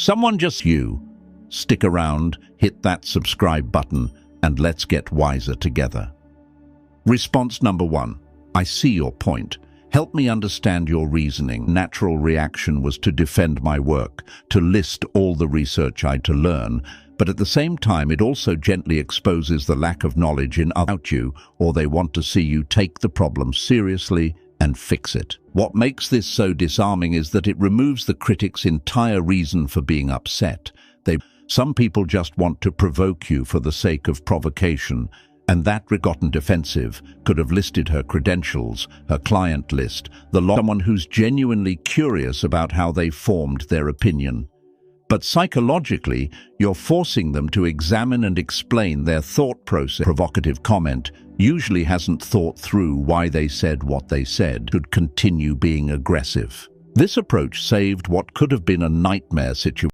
Someone just you. Stick around, hit that subscribe button, and let's get wiser together. Response number 1. I see your point. Help me understand your reasoning. Natural reaction was to defend my work, to list all the research I had to learn, but at the same time it also gently exposes the lack of knowledge in about you, or they want to see you take the problem seriously and fix it. What makes this so disarming is that it removes the critic's entire reason for being upset. Some people just want to provoke you for the sake of provocation, and that gotten defensive could have listed her credentials, her client list, someone who's genuinely curious about how they formed their opinion. But psychologically, you're forcing them to examine and explain their thought process. Provocative comment usually hasn't thought through why they said what they said, could continue being aggressive. This approach saved what could have been a nightmare situation.